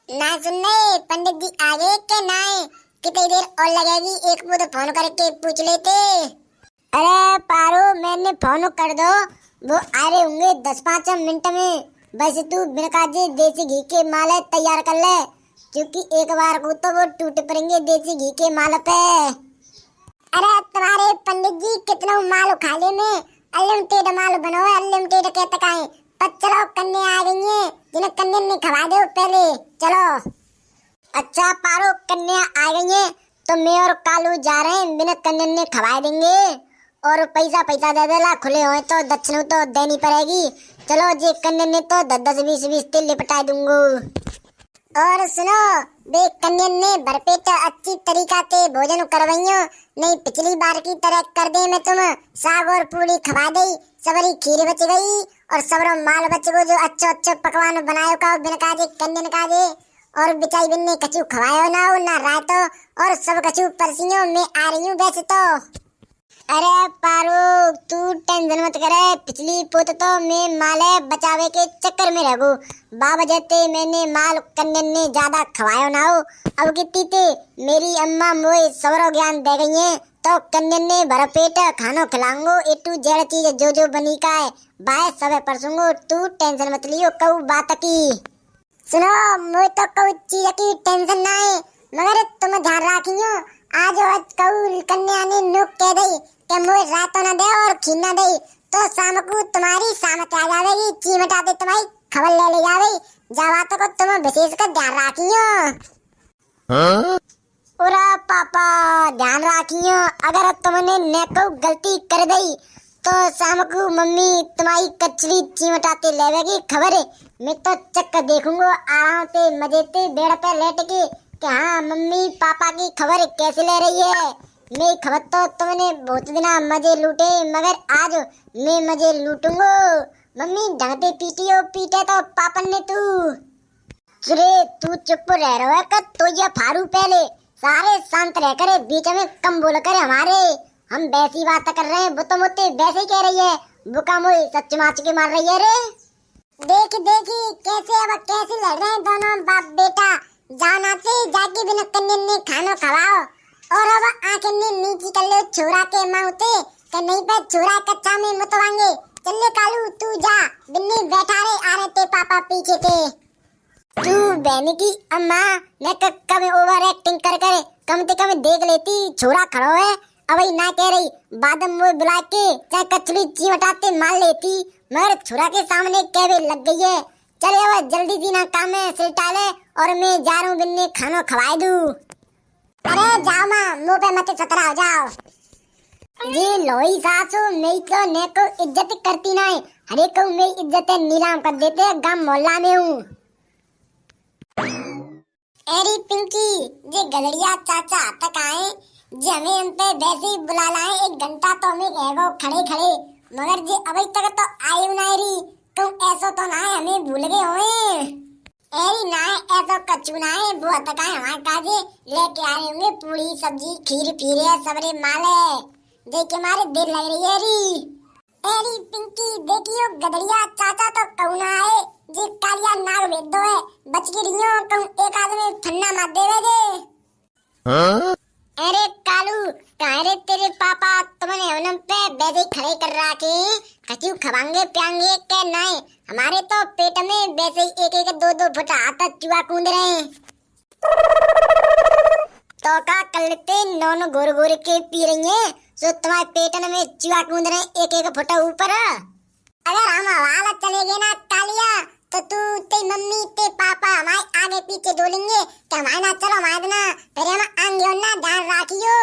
ना सुनने पंडित जी आगे के नाए कितनी देर और लगेगी? एक मुझे फोन करके पूछ लेते। अरे पारो मैंने फोन कर दो, वो आ रहे होंगे 10-5 मिनट में। बस तू बिना काजे देसी घी के माले तैयार कर ले, क्योंकि एक बार को तो वो टूट पड़ेंगे देसी घी के माल पे। अरे तुम्हारे पंडित जी कितना माल खा ले में अनलिमिटेड माल बनो है, अनलिमिटेड के तकाए। पर चलो कन्या आ गई है, जिन्हें कन्या ने खवा दो पहले। चलो। अच्छा पारो कन्या आ गई है तो मैं और कालू जा रहे हैं, बिना कन्या ने खवा देंगे। और पैसा पैसा दे देला, खुले हुए तो दक्षिण तो देनी पड़ेगी। चलो जी कन्या ने तो 10-20 तिल लिपटा दूंगा। और सुनो बे कन्या ने भरपेट अच्छी तरीका से भोजन करवाइयो, नहीं पिछली बार की तरह कर दे मैं तुम साग और पूरी खवा दे। सबरी खीर बच गई और सबरो माल बच गो, जो अच्छो अच्छो पकवान बनायो का बिन काजे कन्या काजे। और बिचाई बिन्ने कछु खवायो ना रातो, और सब कछु परसियों में आ रही हूँ वैसे तो। अरे पारू तू टेंशन मत करे, पिछली पोत तो मैं माले बचावे के चक्कर में रहूं। बाबा जते मैंने माल कन्या ने ज्यादा खवायो ना हो। अब कितनी थे मेरी अम्मा मोए सवरो ज्ञान दे गई है, तो कन्या ने भरपेट खानो खिलाऊंगो। ए टू जेड चीज जो जो बनी का है बाय सब परसूंगो। तू टेंशन मत लियो कहू बात की। सुनो मोए तो कहू चीज की टेंशन ना है, मगर तुम ध्यान रखियो। आज कहू कन्या ने नुक कह दई कि मोए रात न दे और खीर न दे, तो शाम को तुम्हारी सामत आ जावेगी, चीमटा दे तुम्हारी खबर ले जावे। जावा तो को तुम विशेष कर ध्यान रखियो। हाँ? ओरा पापा ध्यान रखियो, अगर तुमने नेको गलती कर दई तो शाम को मम्मी तुम्हारी कचरी चिमटाते लेवेगी खबर। मैं तो चक्कर देखूंगा आराम से मजे से बेड़ पे लेट के कि हाँ मम्मी पापा की खबर कैसे ले रही है। मैं खबर तो तुमने बहुत दिना मजे लूटे, मगर आज मैं मजे लूटूंगा। मम्मी ढंगते पीटे तो पापन ने तू। चुरे तू चुप रह रहा है कर, तो ये फारू पहले सारे शांत रह करे, बीच में कम बोल करे हमारे। हम वैसी बात कर रहे हैं, वो तो मुझे वैसे ही कह रही है, बुका मोई सच माच के मार रही है रे। देखी कैसे अब कैसे लड़ रहे हैं दोनों बाप बेटा। जाना से जाके बिना कन्या ने खाना खवाओ, और अब आंखें ने नीची कर लो छोरा के माउते कि नहीं पे छोरा कच्चा में मुतवाएंगे। चल कालू तू जा, बिन्नी बैठा रे आ रहे थे पापा पीछे थे। तू बहनी की अम्मा मैं कब ओवर एक्टिंग कर कम से कम देख लेती, छोरा खड़ा है अब ना कह रही बादम मुझे बुला के चाहे कचड़ी चिमटाते मार लेती, मगर छोरा के सामने कहवे लग गई है। चल अब जल्दी सी ना काम है सिलटा ले, और मैं जा रहा हूँ बिन्ने खाना खवाए दू। अरे जाओ माँ, मुँह पे मत सतरा हो जाओ। जी लोई सासू मैं तो ने को इज्जत करती ना है, हरे को मैं इज्जत नीलाम कर देते गांव मोहल्ला में हूँ। एरी पिंकी जे गलड़िया चाचा तक आए, जे हमें हम पे वैसे ही बुला लाए। 1 घंटा तो हमें रहेगो खड़े, मगर जे अभी तक तो आयु ना री, तुम ऐसा तो ना है हमें भूल गए होए। एरी ना है ऐसा कच्चू ना है, वो तक आए हमारे काजे लेके आए होंगे पूरी सब्जी खीर पीरे सबरे माले। देख के मारे देर लग रही है री। एरी पिंकी देखियो गदड़िया चाचा तो कहू ना आए, जे कालिया नाग भेज दो है बच के रियो कहूँ एक आदमी फन्ना मार देवे जे। हाँ? अरे कालू कहाँ रे तेरे पापा, तुमने हम पे बैठे खड़े कर रखे कचू खवांगे प्यांगे के नहीं। हमारे तो पेट में वैसे ही 1-1 2-2 फुट हाथ चूहा कूद रहे। तो का कलते नौन गोर गोर के पी रही है, सो तुम्हारे पेट में चूहा कूद रहे 1-1 फुट ऊपर। अगर हम हवाला चलेगे ना कालिया तो तू ते मम्मी ते पापा हमारे आगे पीछे डोलेंगे कि हमारे ना चलो हमारे ना, फिर हम आएंगे ना ध्यान रखियो।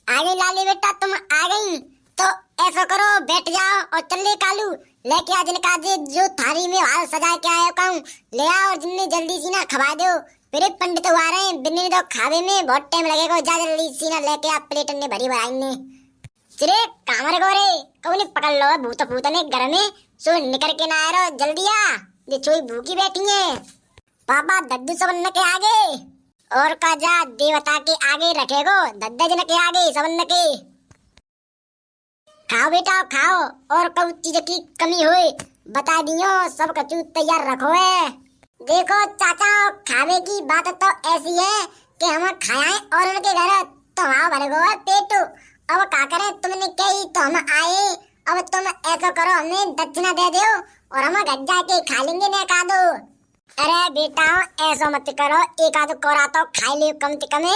आगे लाली बेटा तुम आ गई तो ऐसा करो बैठ जाओ और चले कालू लेके आ जिनका जो थाली में हाल सजा के आया कहूँ ले आओ, और जिन्हें जल्दी सी ना खवा दो। फिर पंडित आ रहे हैं, बिन्नी तो खावे में बहुत टाइम लगेगा, जा जल्दी सी ना लेके आप प्लेट ने भरी भराई। चिरे कामर गोरे कौन पकड़ लो भूत भूत ने घर में, सो निकल के ना आ रहो जल्दी आ, ये छोई भूखी बैठी है। पापा दद्दू सबन के आगे और का जा देवता के आगे रखेगो, दद्दा जन के आगे सबन के। खाओ बेटा खाओ, और कब चीज की कमी होए बता दियो, सब कचू तैयार रखो है। देखो चाचा, खावे की बात तो ऐसी है कि हम खाए और उनके घर तो वहाँ भर गो पेट। अब का करें, तुमने कही तो हम आए। अब तुम ऐसा करो, हमें दक्षिणा दे दो और हम घर जाके खा लेंगे ने का दो। अरे बेटा ऐसा मत करो, एक आध कोरा तो खा ले कम से कम।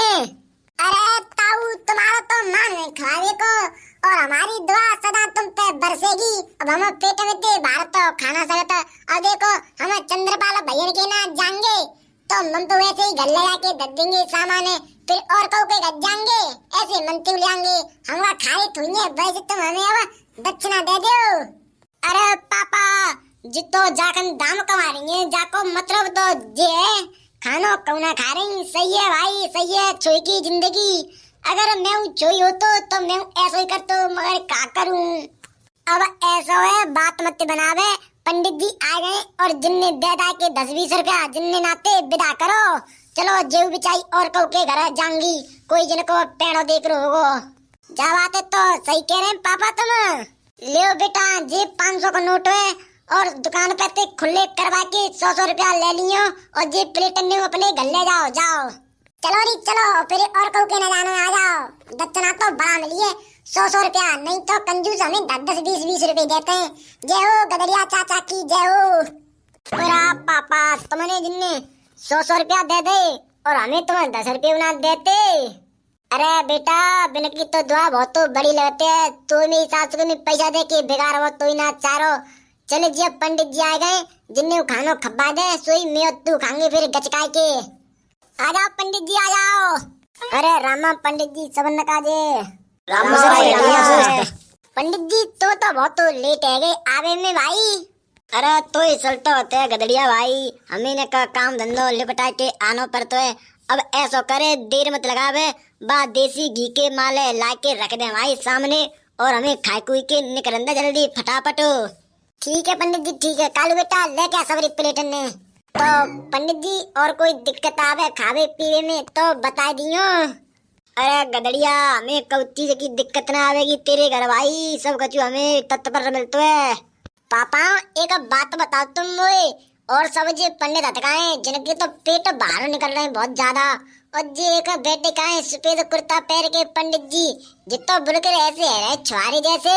अरे ताऊ, तुम्हारा तो मान है खावे को और हमारी दुआ सदा तुम पे बरसेगी। अब हम पेट में थे बाहर तो खाना सकता। अब देखो हम चंद्रपाल भैया के ना जाएंगे तो हम तो वैसे ही घर लगा के दे देंगे सामान, फिर और कहो के घर जाएंगे ऐसे मनती लेंगे। हम खाए थोड़ी वैसे तुम हमें अब दक्षिणा दे दो। अरे पापा, जितो जाकन दाम कमा रही है जाको मतलब तो जे खानो कौना खा रही। सही है भाई, सही है। छोई की जिंदगी अगर मैं छोई हो तो मैं ऐसा ही करतो, मगर का करूं। अब ऐसा है, बात मत बनावे। पंडित जी आ गए और जिन्ने दे दा के 10-20 रुपया जिन्ने नाते विदा करो। चलो जेव बिचाई और कहो के घर जाऊंगी, कोई जिनको पेड़ो देख रो होगो। जा बात है तो सही कह रहे हैं पापा तुम। ले बेटा, जे 500 का नोट है और दुकान पे ते खुले करवा के 100 रुपया ले लियो और जे प्लेट ने अपने घर ले जाओ। जाओ चलो री चलो, फिर और कहो के न जानो आ जाओ। दक्षिणा तो बड़ा मिली है 100 रुपया, नहीं तो कंजूस हमें 10-10, 20-20 रुपए देते हैं। जय हो गदरिया चाचा की जय हो। मेरा पापा तुमने जिन्ने 100 रुपया दे दे और हमें तुम्हें 10 रुपये ना देते। अरे बेटा, बिन की तो दुआ बहुत तो बड़ी लगती है। तो मेरी सास को पैसा दे के बेकार हो तो ही ना चारो। चले जी पंडित जी आ गए, जिन्ने खानो खब्बा दे सोई मैं तू खाएंगे फिर गचकाई के। आ जाओ पंडित जी आ जाओ। अरे रामा पंडित जी सबन का जे पंडित जी तो बहुत लेट है गए आवे में भाई। अरे तो ही चलते होते है गदड़िया भाई, हमें ने का काम धंधो लिपटा के आनो पड़तो है। अब ऐसा करे, देर मत लगावे, बा देसी घी के माले ला के रख दे भाई सामने और हमें खाए कुई के निकलंदा जल्दी फटाफट। ठीक है पंडित जी ठीक है। कालू बेटा ले क्या सबरी प्लेट ने। तो पंडित जी और कोई दिक्कत आवे खावे पीवे में तो बता दियो। अरे गदड़िया, हमें कौ चीज की दिक्कत ना आवेगी तेरे घर भाई, सब कछु हमें तत्पर मिलतो है। पापा एक बात बताओ तुम मुझे, और सब जे पंडित हटकाए जिनके तो पेट बाहर निकल रहे हैं बहुत ज्यादा, और जे एक बेटे का है सफेद कुर्ता पहन के पंडित जी जितो बुलकर ऐसे है छुआरे जैसे।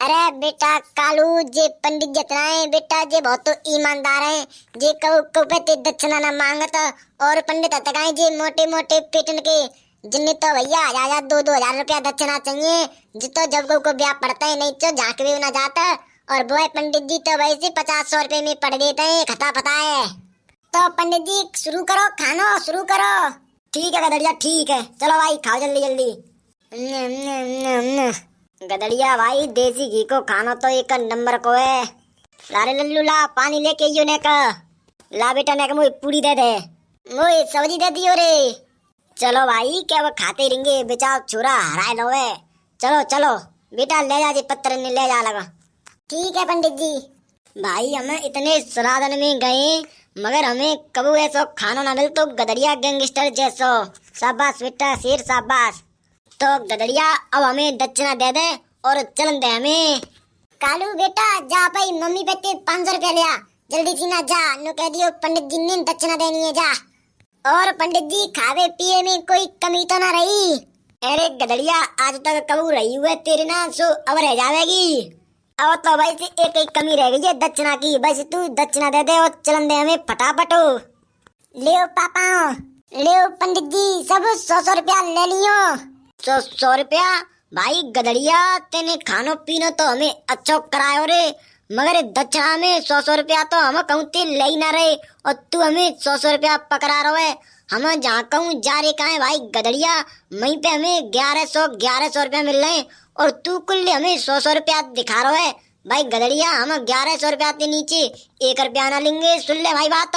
अरे बेटा कालू, जे पंडित जितना है बेटा जे बहुत तो ईमानदार है, जे कौ पे दक्षिणा न मांगता। और पंडित हटकाए जे मोटे मोटे पेटन के जिन्हें तो भैया 1000-2 हजार रुपया दक्षिणा चाहिए, जितो जब को ब्याह पड़ता है नहीं तो झांक भी ना जाता। और वो पंडित जी तो वैसे 50-100 रुपए में पड़ देते हैं, खता पता है। तो पंडित जी शुरू करो, खानो शुरू करो। ठीक है गदड़िया ठीक है, चलो भाई खाओ जल्दी जल्दी। गदड़िया भाई देसी घी को खाना तो एक नंबर को है। लारे लल्लू ला पानी लेके यो ने का ला बेटा ने का मुझे पूरी दे दे, मुझे सब्जी दे दियो रे। चलो भाई क्या वो खाते रहेंगे, बेचारा छोरा हराए लो है। चलो चलो बेटा ले जा, पत्थर ने ले जा लगा। ठीक है पंडित जी। भाई हमें इतने सराधन में गए मगर हमें कबू ऐसा खाना ना मिल तो गदड़िया गैंगस्टर जैसो। शाबाश बेटा शेर शाबाश। तो गदड़िया अब हमें दक्षिणा दे दे और चलन दे हमें। कालू बेटा जा भाई मम्मी पे 500 रुपया लिया, जल्दी सी ना जा, नो कह दियो पंडित जी ने दक्षिणा देनी है जा। और पंडित जी खावे पिए में कोई कमी तो ना रही। अरे गदड़िया आज तक कबू रही हुए तेरे ना सो अब रह जाएगी। अब तो भाई से एक कमी रह गई है दक्षिणा की, बस तू दक्षिणा दे दे और चलन दे हमें फटाफट। ले पापा ले पंडित जी सब 100 रुपया ले लियो। 100 रुपया भाई गदड़िया, तेने खानो पीनो तो हमें अच्छा करायो रे, मगर दक्षिणा में 100 रुपया तो हम कहूँ ते ले ही ना रहे और तू हमें 100 रुपया पकड़ा रहो है। हम जहाँ कहूँ जा रहे कहा है भाई गदड़िया, वहीं पे हमें 1100 रुपया मिल रहे हैं और तू कुल हमें 100 रुपया दिखा रहा है। भाई गदड़िया हम 1100 रुपया के नीचे 1 रुपया ना लेंगे, सुन ले भाई बात।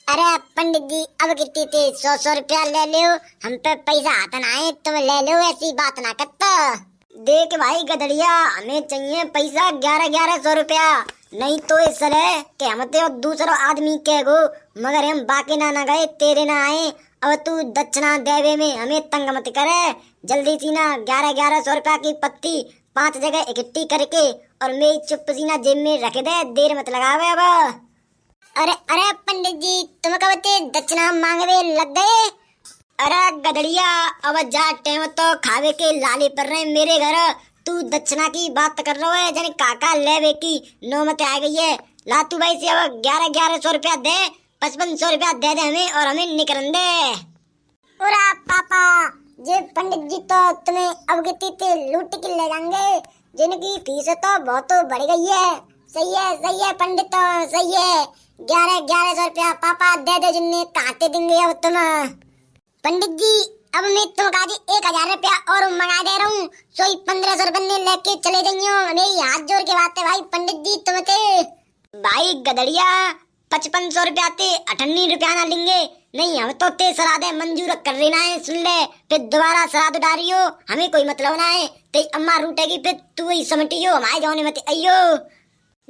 अरे पंडित जी अब कितनी थी 100 रुपया ले लो, हम पे पैसा हाथ ना आए तुम ले लो, ऐसी बात ना करता। देख भाई गदड़िया हमें चाहिए पैसा 1100 रुपया, नहीं तो इस है कि हम तो दूसरा आदमी के गो मगर हम बाकी ना गए तेरे ना आए। अब तू दक्षिणा देवे में हमें तंग मत करे, जल्दी सी ना 1100 रुपया की पत्ती 5 जगह इकट्ठी करके और मेरी चुप सी ना जेब में रख दे, देर मत लगावे अब। अरे अरे पंडित जी, तुम कबते दक्षिणा मांगवे लग गए? अरे गदड़िया, अब जा टेम तो खावे के लाले पर रहे मेरे घर। तू दक्षिणा की बात कर रहा है, जन काका लेवे की नौमत आ गई है। ला तू भाई से अब 1100 रुपया दे, 5500 रुपया दे दे हमें और हमें निकल दे। उरा पापा, जे पंडित जी तो तुम्हें अवगति ते लूट के ले जाएंगे, जिनकी फीस तो बहुत बढ़ गई है। सही है पंडित, तो सही है। 1100 रुपया पापा दे दे, जिन्हें काटे देंगे अब तुम। पंडित जी, अब मैं तुमका 1000 रुपया और मंगा दे रहा हूँ, सोई 1500 रुपये लेके चले जाइयो। मेरी हाथ जोड़ के बात है भाई पंडित जी तुम ते। भाई गदड़िया, 5500 रुपया ते 98 रुपया ना लेंगे। नहीं, हम तो ते सरादे मंजूर कर लेना है, सुन ले। फिर दोबारा सराद डारियो, हमें कोई मतलब ना है। ते अम्मा रूटेगी फिर तू ही समटियो, हमारे जाने मत अयो।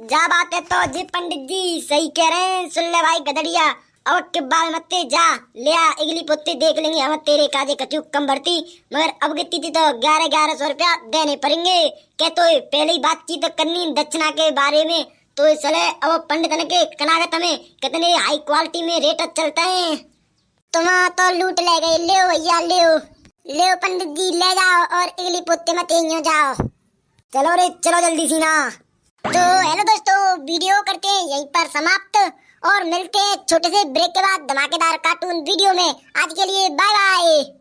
जा बात है तो जी पंडित जी सही कह रहे हैं, सुन ले भाई गदड़िया। अब के बाल मत्ते जा ले आ, अगली पोते देख लेंगे हम तेरे काजे कचू कम भरती। मगर अब गिट्टी थी तो 1100 रुपया देने पड़ेंगे। क्या तो पहले ही बातचीत करनी दक्षिणा के बारे में, तो चले अब पंडित के कनागत में कितने हाई क्वालिटी में रेट चलता है। तुम तो लूट ले गए, ले भैया ले पंडित जी ले जाओ और अगली पोते मत यूं जाओ। चलो रे चलो जल्दी सी ना। तो हेलो दोस्तों, वीडियो करते हैं यहीं पर समाप्त और मिलते हैं छोटे से ब्रेक के बाद धमाकेदार कार्टून वीडियो में। आज के लिए बाय बाय।